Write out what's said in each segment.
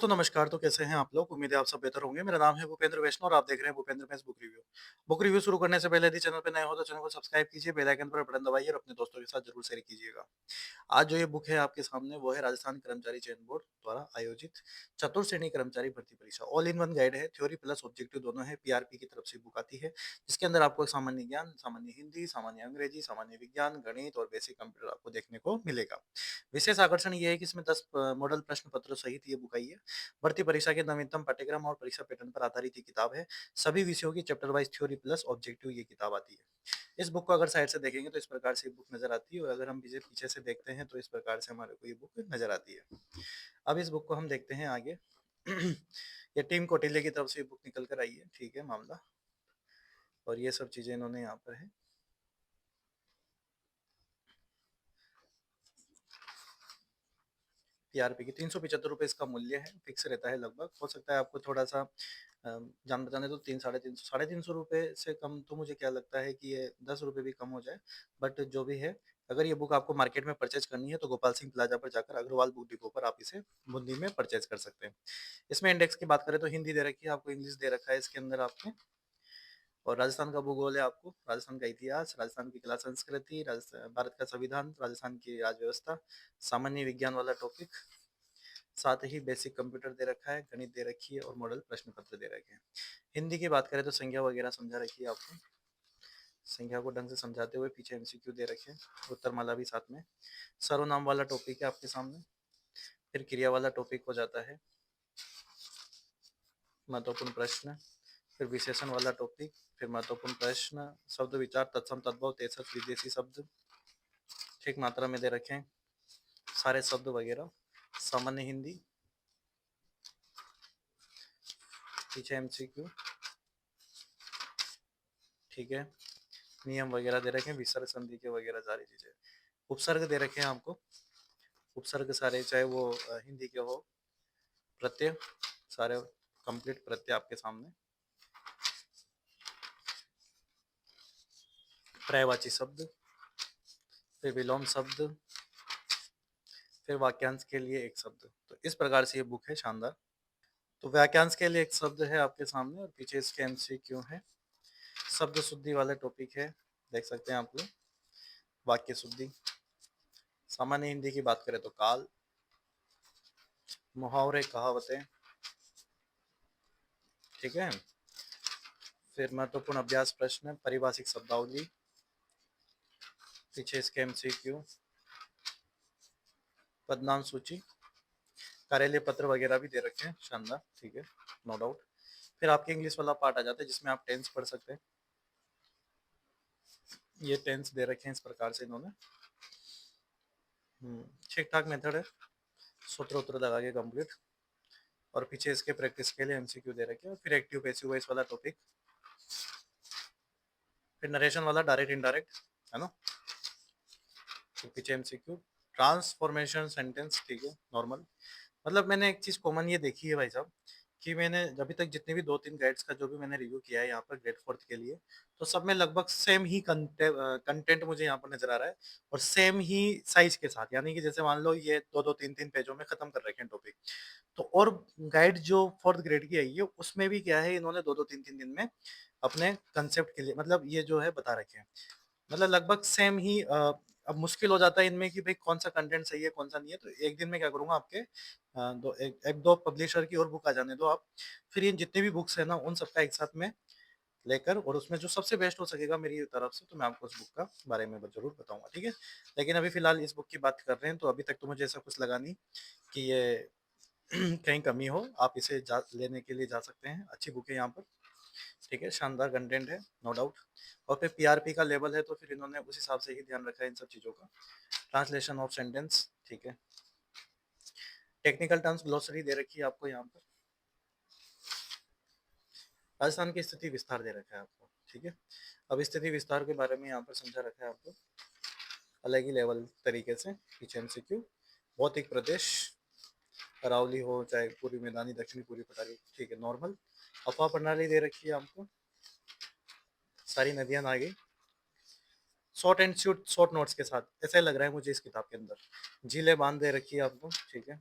दोस्तों नमस्कार। तो कैसे हैं आप लोग? उम्मीद है आप सब बेहतर होंगे। मेरा नाम है भूपेंद्र वैष्णव और आप देख रहे हैं Bhupendra maths book review. Book review शुरू करने से पहले यदि चैनल पे नए हो तो चैनल को सब्सक्राइब कीजिए, बेल आइकन पर बटन दबाइए और अपने दोस्तों के साथ जरूर शेयर कीजिएगा। आज जो ये बुक है आपके सामने वो है राजस्थान कर्मचारी चयन बोर्ड द्वारा आयोजित चतुर्थ श्रेणी कर्मचारी भर्ती परीक्षा ऑल इन वन गाइड है। थ्योरी प्लस ऑब्जेक्टिव दोनों है। पीआरपी की तरफ से बुक आती है जिसके अंदर आपको सामान्य ज्ञान, सामान्य हिंदी, सामान्य अंग्रेजी, सामान्य विज्ञान, गणित और बेसिक कंप्यूटर आपको देखने को मिलेगा। विशेष आकर्षण ये है कि इसमें 10 मॉडल प्रश्न पत्र सहित ये बुक आई है। भर्ती परीक्षा के नवीनतम पाठ्यक्रम और परीक्षा पैटर्न पर आधारित ये किताब है। सभी विषयों की chapter wise theory plus objective ये किताब आती है। इस बुक को अगर साइड से देखेंगे तो इस प्रकार से बुक नजर आती है और अगर हम पीछे पीछे से देखते हैं तो इस प्रकार से हमारे को ये बुक नजर आती है। अब इस बुक को हम देखते हैं आगे। ये टीम कौटिल्य की तरफ से बुक निकल कर आई है, ठीक है मामला। और ये सब चीजें इन्होंने यहाँ पर है। पीआरपी की 375 रुपये इसका मूल्य है, फिक्स रहता है लगभग। हो सकता है आपको थोड़ा सा जान बचाने तो 300 साढ़े तीन सौ रुपये से कम तो मुझे क्या लगता है कि ये 10 रुपये भी कम हो जाए। बट जो भी है, अगर ये बुक आपको मार्केट में परचेज करनी है तो गोपाल सिंह प्लाजा पर जाकर अग्रवाल बुक डिपो पर आप इसे बूंदी में परचेज कर सकते हैं। इसमें इंडेक्स की बात करें तो हिंदी दे रखी है आपको, इंग्लिश दे रखा है इसके अंदर आपको। और राजस्थान का भूगोल है आपको, राजस्थान का इतिहास, राजस्थान की कला संस्कृति, राजस्थान भारत का संविधान, राजस्थान की राज्य व्यवस्था, सामान्य विज्ञान वाला टॉपिक, साथ ही बेसिक कंप्यूटर दे रखा है, गणित दे रखी है और मॉडल प्रश्न पत्र दे रखे हैं। हिंदी की बात करें तो संज्ञा वगैरह समझा रखी है आपको। संज्ञा को ढंग से समझाते हुए पीछे एमसीक्यू दे रखे हैं, उत्तरमाला भी साथ में। सर्वनाम वाला टॉपिक है आपके सामने। फिर क्रिया वाला टॉपिक हो जाता है, महत्वपूर्ण प्रश्न। फिर विशेषण वाला टॉपिक, फिर महत्वपूर्ण प्रश्न, शब्द विचार, तत्सम तद्भव, तेसर विदेशी शब्द ठीक मात्रा में दे रखे हैं, सारे शब्द वगैरह। सामान्य हिंदी, पीछे एमसीक्यू, ठीक है। नियम वगैरह दे रखे हैं, विसर्ग संधि के वगैरह सारी चीजें। उपसर्ग दे रखे हैं आपको, उपसर्ग सारे, चाहे वो हिंदी के हो। प्रत्यय सारे कंप्लीट प्रत्यय आपके सामने। पर्यायवाची शब्द, फिर विलोम शब्द, फिर वाक्यांश के लिए एक शब्द। तो इस प्रकार से ये बुक है, शानदार। तो वाक्यांश के लिए एक शब्द है आपके सामने और पीछे इसके एमसीक्यू है। शब्द शुद्धि वाला टॉपिक है, देख सकते हैं आप लोग। वाक्य शुद्धि। सामान्य हिंदी की बात करें तो काल, मुहावरे, कहावतें, ठीक है। फिर महत्वपूर्ण अभ्यास प्रश्न, पारिभाषिक शब्दावली, पीछे इसके एमसीक्यू, पदनाम सूची, कार्यालय पत्र वगैरह भी दे रखे हैं, शानदार, ठीक है, नो डाउट। फिर आपके इंग्लिश वाला पार्ट आ जाता है जिसमें आप टेंस पढ़ सकते हैं। ये टेंस दे रखे हैं इस प्रकार से इन्होंने। ठीक ठाक मेथड है, सूत्र उत्र लगा के कंप्लीट। और पीछे इसके प्रैक्टिस के लिए एमसीक्यू दे रखे हैं। फिर एक्टिव पैसिव वॉइस वाला टॉपिक, फिर नरेशन वाला डायरेक्ट इनडायरेक्ट, है ना। फिर पीछे एमसीक्यू, ट्रांसफॉर्मेशन सेंटेंस, ठीक है, नॉर्मल। मतलब मैंने एक चीज कॉमन ये देखी है भाई साहब, कि मैंने अभी तक जितने भी 2-3 गाइड्स का जो भी मैंने रिव्यू किया है यहाँ पर ग्रेड फोर्थ के लिए, तो सब में लगभग सेम ही कंटेंट मुझे यहाँ पर नजर आ रहा है। और सेम ही साइज के साथ, यानी कि जैसे मान लो ये 2-2 3-3 पेजों में खत्म कर रखे हैं टॉपिक। तो और गाइड जो फोर्थ ग्रेड की आई है उसमें भी क्या है, इन्होंने 2-2 3-3 दिन में अपने कंसेप्ट के लिए मतलब ये जो है बता रखे हैं। मतलब लगभग सेम ही। अब मुश्किल हो जाता है इनमें कि भाई कौन सा कंटेंट सही है कौन सा नहीं है। तो एक दिन में क्या करूंगा, आपके एक दो पब्लिशर की और बुक आ जाने दो आप। फिर ये जितनी भी बुक्स है ना उन सबका एक साथ में लेकर, और उसमें जो सबसे बेस्ट हो सकेगा मेरी तरफ से तो मैं आपको उस बुक का बारे में जरूर बताऊंगा, ठीक है। लेकिन अभी फिलहाल इस बुक की बात कर रहे हैं तो अभी तक तो मुझे ऐसा कुछ लगा नहीं कि ये कहीं कमी हो। आप इसे लेने के लिए जा सकते हैं, अच्छी बुक है यहाँ पर, ठीक है, शानदार कंटेंट है, नो डाउट। और फिर पीआरपी का लेवल है तो फिर इन्होंने उस हिसाब से ही ध्यान रखा है इन सब चीज़ों का। ट्रांसलेशन ऑफ सेंटेंस, ठीक है। टेक्निकल टर्म्स ग्लोसरी दे रखी है आपको यहाँ पर। राजस्थान की स्थिति विस्तार दे रखा है आपको, ठीक है। अब स्थिति विस्तार के बारे में यहाँ पर समझा रखा है आपको अलग ही लेवल तरीके से। पीछे एमसीक्यू, भौतिक प्रदेश, अरावली हो चाहे पूर्वी मैदानी दक्षिणी पूर्वी पठारी, ठीक है, नॉर्मल। अफवाह प्रणाली दे रखी है आपको, सारी नदियां आ गई शॉर्ट एंड शॉर्ट नोट्स के साथ, ऐसा ही लग रहा है मुझे इस किताब के अंदर। झीलें बांध दे रखी है आपको, ठीक है।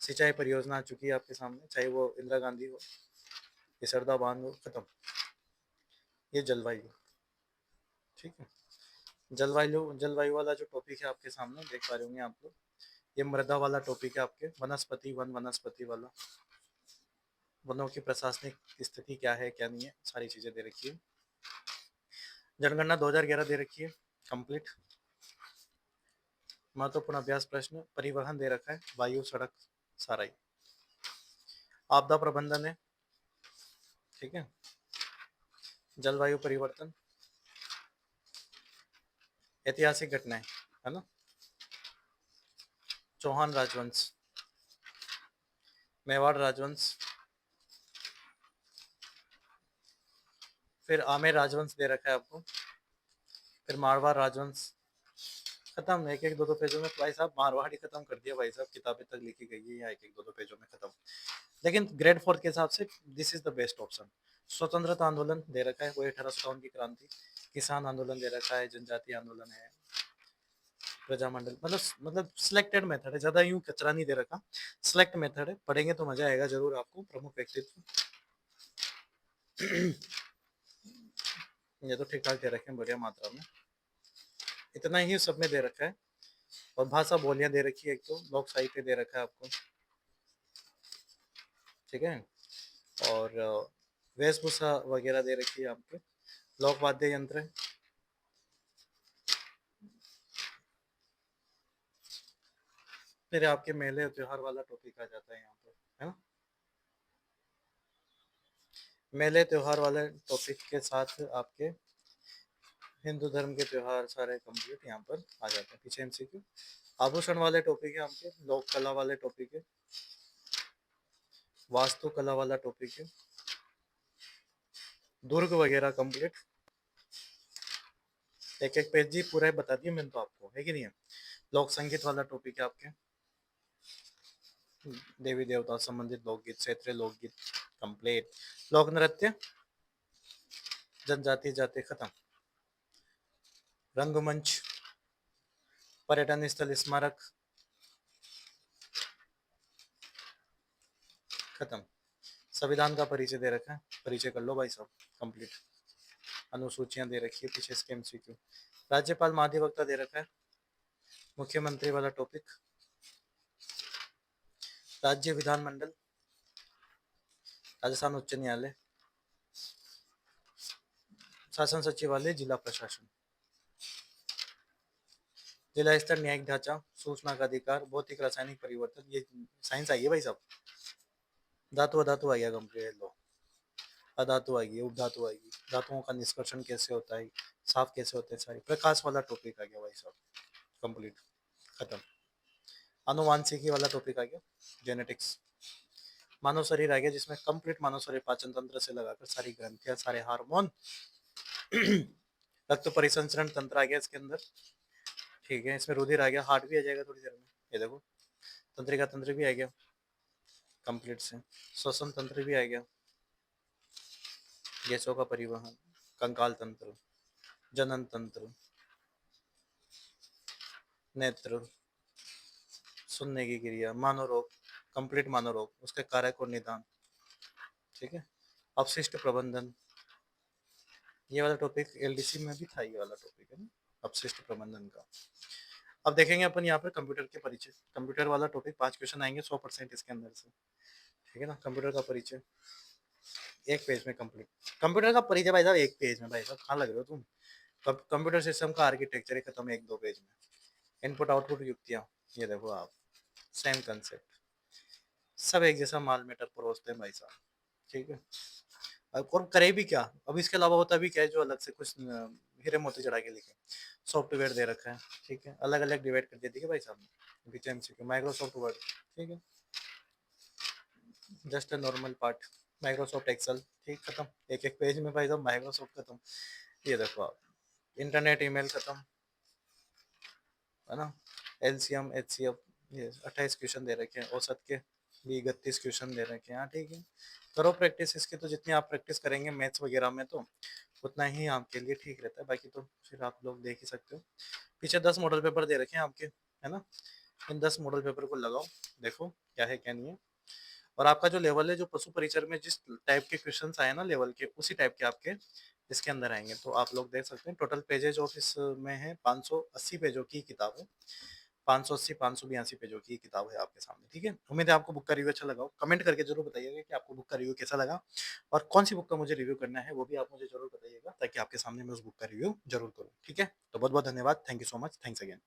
सिंचाई परियोजना आ चुकी है आपके सामने, चाहे वो इंदिरा गांधी हो, इसरदा बांध हो, खत्म। ये जलवायु, ठीक है। जलवायु जलवायु वाला जो टॉपिक है आपके सामने देख पा रहे होंगे आप लोग, ये मृदा वाला टॉपिक है आपके, वनस्पति वन वनस्पति वाला, वनों की प्रशासनिक स्थिति क्या है क्या नहीं है, सारी चीजें दे रखी है। जनगणना 2011 दे रखी है कंप्लीट। महत्वपूर्ण अभ्यास प्रश्न, परिवहन दे रखा है, वायु सड़क सारा ही। आपदा प्रबंधन है, ठीक है। जलवायु परिवर्तन, ऐतिहासिक घटनाएं, है ना, चौहान राजवंश, मेवाड़ राजवंश, फिर आमेर राजवंश दे रखा है आपको, फिर मारवाड़ राजवंश। खत्म, एक एक दो दो पेजों में भाई साहब मारवाड़ ही खत्म कर दिया भाई साहब, किताबें तक लिखी गई है, या एक एक दो दो पेजों में खत्म। लेकिन ग्रेड 4 के हिसाब से this is the best option. स्वतंत्रता आंदोलन दे रखा है, वो 1857 की क्रांति। किसान आंदोलन दे रखा है, जनजातीय आंदोलन है, प्रजामंडल, मतलब सिलेक्टेड मेथड है, ज्यादा यूं कचरा नहीं दे रखा, सिलेक्ट मेथड है, पढ़ेंगे तो मजा आएगा जरूर आपको। प्रमुख व्यक्तित्व, ये तो ठीक ठाक दे रखे हैं, बढ़िया मात्रा में, इतना ही सब में दे रखा है। और भाषा बोलियां दे रखी है, एक तो लोक साहित्य दे रखा है आपको, ठीक है। और वेशभूषा वगैरह दे रखी है आपके, लोक वाद्य यंत्र, फिर आपके मेले और त्योहार वाला टॉपिक आ जाता है यहाँ पर, है ना। मेले त्योहार वाले टॉपिक के साथ आपके हिंदू धर्म के त्योहार सारे कंप्लीट यहाँ पर आ जाते हैं। पीछे एमसीक्यू, आभूषण वाले टॉपिक है आपके, लोक कला वाले टॉपिक है, वास्तु कला वाला टॉपिक है, दुर्ग वगैरह कंप्लीट। एक एक पेज जी पूरा बता दिया मैंने तो आपको, है कि नहीं है। लोक संगीत वाला टॉपिक है आपके, देवी देवता संबंधित लोकगीत, क्षेत्रीय लोकगीत कंप्लीट। लोक नृत्य, जनजाति जाति खत्म। रंगमंच, पर्यटन स्थल, स्मारक खत्म। संविधान का परिचय दे रखा है, परिचय कर लो भाई साहब, कंप्लीट। अनुसूचियां दे रखी है पीछे, इसके एमसीक्यू। राज्यपाल महाधिवक्ता दे रखा है, मुख्यमंत्री वाला टॉपिक, राज्य विधानमंडल, राजस्थान उच्च न्यायालय, शासन सचिवालय, जिला प्रशासन, जिला स्तर न्यायिक ढांचा, सूचना का अधिकार, भौतिक रासायनिक परिवर्तन, ये साइंस आई है भाई साहब। धातु अधातु आ गया कंप्लीट, लो अधातु आएगी, उपधातु आएगी, धातुओं का निष्कर्षण कैसे होता है, साफ कैसे होते हैं, सारी। प्रकाश वाला टॉपिक आ गया भाई साहब, कंप्लीट खत्म। अनुवांशिकी वाला टॉपिक आ गया, जेनेटिक्स। मानव शरीर आ गया, जिसमें कंप्लीट मानव शरीर, पाचन तंत्र से लगाकर सारी ग्रंथियां, सारे हार्मोन, रक्त परिसंचरण तंत्र आ गया इसके अंदर, ठीक है। इसमें रुधिर आ गया, हार्ट भी आ जाएगा थोड़ी देर में, ये देखो। तंत्रिका तंत्र भी आ गया कंप्लीट से, श्वसन तंत्र भी आ गया, गैसों का परिवहन, कंकाल तंत्र, जनन तंत्र, नेत्र, सुनने की क्रिया, मानवरोग, कंप्लीट मानवरोग, उसके कारक और निदान, ठीक है। अपशिष्ट प्रबंधन, ये वाला टॉपिक एलडीसी में भी था, ये वाला टॉपिक है ना, अपशिष्ट प्रबंधन का। अब देखेंगे अपन यहाँ पर कंप्यूटर के परिचय, कंप्यूटर वाला टॉपिक 5 क्वेश्चन आएंगे 100% इसके अंदर से, ठीक है ना। कंप्यूटर का परिचय एक पेज में कंप्लीट, कंप्यूटर का परिचय भाई साहब एक पेज में, भाई साहब कहाँ लग रहे हो तुम। कंप्यूटर सिस्टम का आर्किटेक्चर ही खत्म, एक दो पेज में। इनपुट आउटपुट युक्तियाँ, ये देखो आप, सेम कंसेप्ट, सब एक जैसा माल मेटर परोसते हैं भाई साहब, ठीक है। और करे भी क्या, अब इसके अलावा होता भी क्या है जो अलग से कुछ हीरे मोती चढ़ा के लिखे। सॉफ्टवेयर दे रखा है, ठीक है, अलग अलग डिवाइड कर दिया, ठीक है भाई साहब ने, बीच माइक्रोसॉफ्ट वर्ड, ठीक है, just a normal part. Microsoft Excel, ठीक, खत्म। एक एक पेज में भाई साहब माइक्रोसॉफ्ट खत्म। ये देखो आप, इंटरनेट ईमेल खत्म, है ना। एलसीएम एचसीएफ, ये 28 क्वेश्चन दे रखे हैं, औसत के भी 31 क्वेश्चन दे रखे हैं, हाँ ठीक है। करो प्रैक्टिस इसकी, तो जितनी आप प्रैक्टिस करेंगे मैथ्स वगैरह में तो उतना ही आपके लिए ठीक रहता है, बाकी तो फिर आप लोग देख ही सकते हो। पीछे 10 मॉडल पेपर दे रखे हैं आपके, है ना। इन 10 मॉडल पेपर को लगाओ, देखो क्या है क्या नहीं है। और आपका जो लेवल है, जो पशु परिचर में जिस टाइप के क्वेश्चंस आए ना लेवल के, उसी टाइप के आपके इसके अंदर आएंगे। तो आप लोग देख सकते हैं टोटल पेजेज ऑफ इसमें है 580 पेजों की किताब है। 580 582 पेजों की किताब है आपके सामने। ठीक है, उम्मीद है आपको बुक का रिव्यू अच्छा लगा हो। कमेंट करके जरूर बताइएगा कि आपको बुक का रिव्यू कैसा लगा, और कौन सी बुक का मुझे रिव्यू करना है वो भी आप मुझे जरूर बताइएगा, ताकि आपके सामने मैं उस बुक का रिव्यू जरूर करूँ। ठीक है, तो बहुत बहुत धन्यवाद। Thank you so much. Thanks again.